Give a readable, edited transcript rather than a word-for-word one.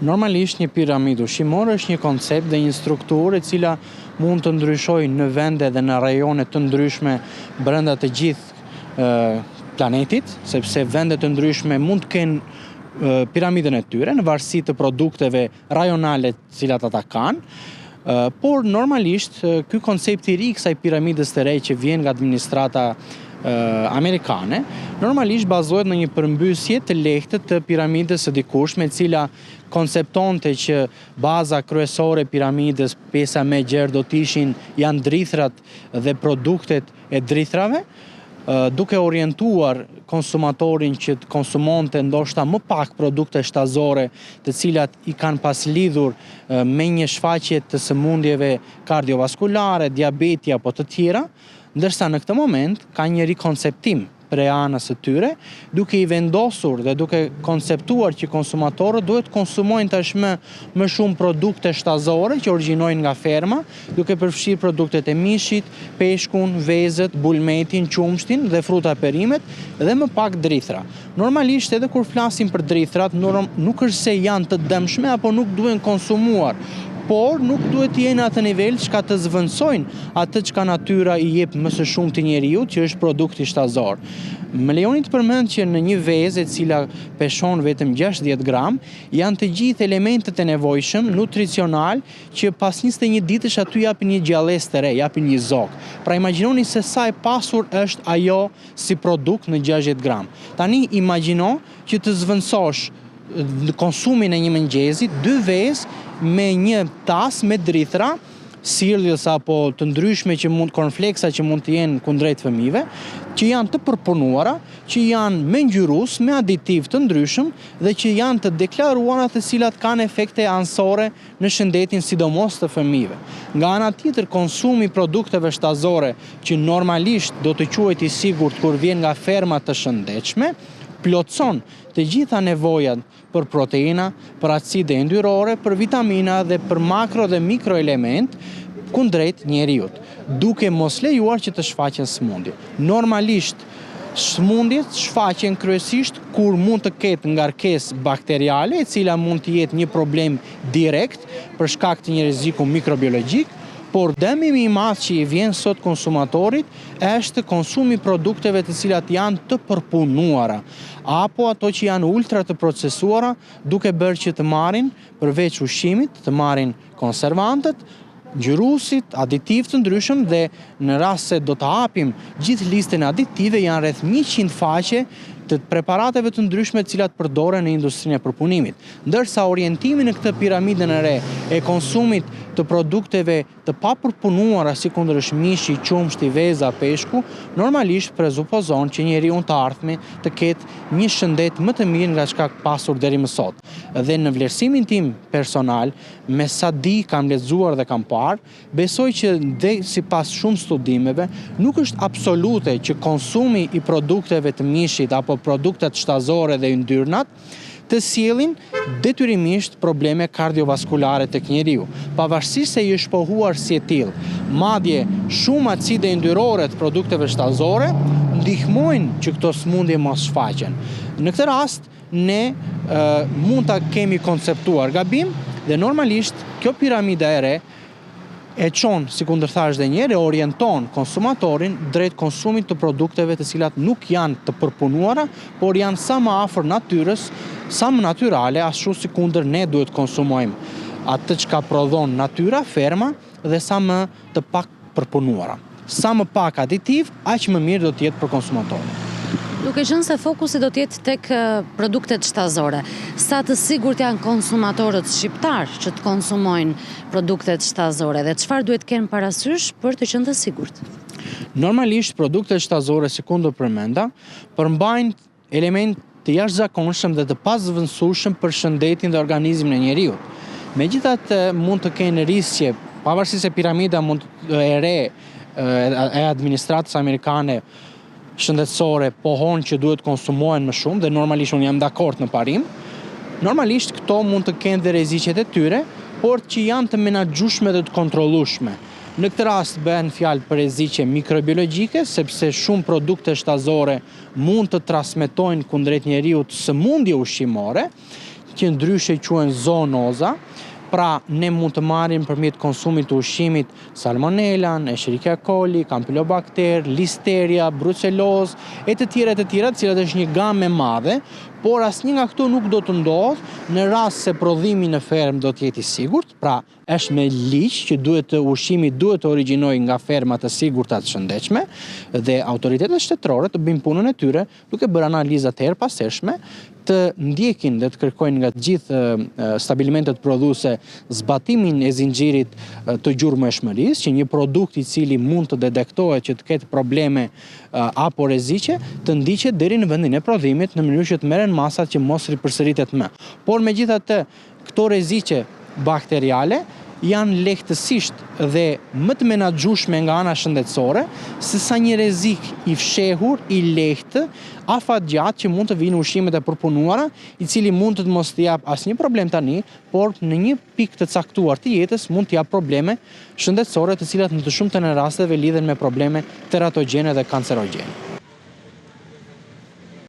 Normalisht një piramidë ushqimore është një koncept dhe një strukturë e cila mund të ndryshojë në vende dhe në rajone të ndryshme brenda të gjithë planetit, sepse vende të ndryshme mund të kenë piramidën e tyre në varësi të produkteve rajonale të cilat ata kanë. Por normalisht ky koncept i ri i kësaj piramidës të re që vjen nga administrata amerikane, normalisht bazohet në një përmbysje të lehtë të piramidës së dikurshme, e cila konceptonte që baza kryesore e piramidës, pjesa më e gjerë do të ishin janë drithrat dhe produktet e drithrave, duke orientuar konsumatorin që të konsumonte ndoshta më pak produkte shtazore, të cilat i kanë pas lidhur me një shfaqje të sëmundjeve kardiovaskulare, diabeti apo të tjera, ndërsa në këtë moment ka një rikonceptim prej anës së tyre, duke i vendosur dhe duke konceptuar që konsumatorët duhet konsumojnë tashmë më shumë produkte shtazore që origjinojnë nga ferma, duke përfshirë produktet e mishit, peshkun, vezët, bulmetin, qumshtin dhe fruta perimet dhe më pak drithra. Normalisht edhe kur flasim për drithrat, nuk është se janë të dëmshme apo nuk duhen konsumuar, por nuk duhet të jenë atë nivel çka të zvendësojnë atë çka natyra i jep më së shumti njeriut, që është produkti shtazor. Më lejoni të përmend që në një vezë e cila peshon vetëm 60 gram, janë të gjithë elementet e nevojshëm nutricional që pas 21 ditësh aty japin një gjallësë të re, japin një zog. Pra imagjinoni se sa e pasur është ajo si produkt në 60 gram. Tani imagjino që të zvendësosh konsumin e një mëngjesi, 2 vezë me një tas me drithra, sirljës apo të ndryshme që cornflakesa që mund të jenë kundrejt fëmijëve, që janë të përpunuara, që janë me ngjyrus, me aditiv të ndryshëm dhe që janë të deklaruara të cilat kanë efekte anësore në shëndetin sidomos të fëmijëve. Nga ana tjetër, konsumi produkteve shtazore që normalisht do të quhet i sigurt kur vjen nga ferma të shëndetshme, plotson të gjitha nevojat për proteina, për acide yndyrore, për vitamina dhe për makro dhe mikroelement kundrejt njeriut, duke mos lejuar që të shfaqen sëmundje. Normalisht sëmundjet shfaqen kryesisht kur mund të ketë ngarkesë bakteriale, e cila mund të jetë një problem direkt për shkak të një rreziku mikrobiologjik, por dëmi më i madh që i vjen sot konsumatorit është konsumi produkteve të cilat janë të përpunuara, apo ato që janë ultra të procesuara, duke bërë që të marrin përveç ushqimit, të marrin konservantët, ngjyrusit, aditiv të ndryshëm dhe në rast se do të hapim gjithë listën e aditive janë rreth 100 faqe të preparateve të ndryshme të cilat përdoren në industrinë e përpunimit. Ndërsa orientimi në këtë piramidën e re e konsumit të produkteve të papërpunuara si kundërsh mishi, qumshti, veza, peshku, normalisht prezupozon që njeriu të ardhmi të ketë një shëndet më të mirë nga çka ka pasur deri më sot. Dhe në vlerësimin tim personal, me sa di, kam lexuar dhe kam parë, besoj që dhe sipas shumë studimeve, nuk është absolute që konsumi i produkteve të mishit apo produktet shtazore dhe yndyrnat të sjellin detyrimisht probleme kardiovaskulare tek njeriu, pavarësisht se i është pohuar si e tillë. Madje shumë acide yndyrore të produkteve shtazore ndihmojnë që këto sëmundje mos shfaqen. Në këtë rast ne mund ta kemi konceptuar gabim dhe normalisht kjo piramida e re e çon, si kundër thash dhe njerë, e orienton konsumatorin drejt konsumit të produkteve të cilat nuk janë të përpunuara, por janë sa më afër natyrës, sa më natyrale, ashtu si kundër ne duhet konsumojmë atë çka prodhon natyra, ferma, dhe sa më të pak përpunuara. Sa më pak aditiv, aq më mirë do të jetë për konsumatorin. Duke qenë se fokusi do të jetë tek produktet shtazore, sa të sigurt janë konsumatorët shqiptar që të konsumojnë produktet shtazore dhe çfarë duhet kenë parasysh për të qenë të sigurt? Normalisht produktet shtazore, si kundër përmenda, përmbajnë element të jashtëzakonshëm dhe të pazvendësueshëm për shëndetin dhe organizmin e njeriut. Megjithatë mund të kenë rrisje, pavarësisht se piramida e re e administratës amerikane shëndetësore pohon që duhet konsumohen më shumë dhe normalisht unë jam dakord në parim. Normalisht këto mund të kenë dhe rreziqet e tyre, por që janë të menaxhueshme dhe të kontrollueshme. Në këtë rast bëhen fjalë për rreziqe mikrobiologjike, sepse shumë produkte shtazore mund të transmetojnë kundrejt njeriut sëmundje ushqimore, që ndryshe quhen zoonoza. Pra, ne mund të marrim përmjet konsumit të ushqimit salmonellan, Escherichia coli, Campylobacter, Listeria, Brucellose e të tjera, cilat është një gamë e madhe, por asnjë nga këto nuk do të ndodhë në rast se prodhimi në fermë do të jetë i sigurt, pra është me ligj që ushqimi duhet të origjinojë nga ferma të sigurta të shëndetshme dhe autoritetet shtetërore të bëjnë punën e tyre duke bërë analiza të erëpasishme, të ndjekin dhe të kërkojnë nga të gjithë stabilimentet prodhuese zbatimin e zinxhirit të gjurmëshmërisë, që një produkt i cili mund të detektohet që të ketë probleme apo rreziqe, të ndiqet deri në vendin e prodhimit në mënyrë që të merren masat që mos ripërsëritet më. Por megjithatë, këto rreziqe bakteriale janë lehtësisht dhe më të menaxhueshme nga ana shëndetësore se sa një rrezik i fshehur, i lehtë, afatgjatë që mund të vinë në ushqimet e përpunuara, i cili mund të mos të jap asnjë problem tani, por në një pikë të caktuar të jetës mund të jap probleme shëndetësore, të cilat në të shumtën e rasteve lidhen me probleme teratogjene dhe kancerogjene.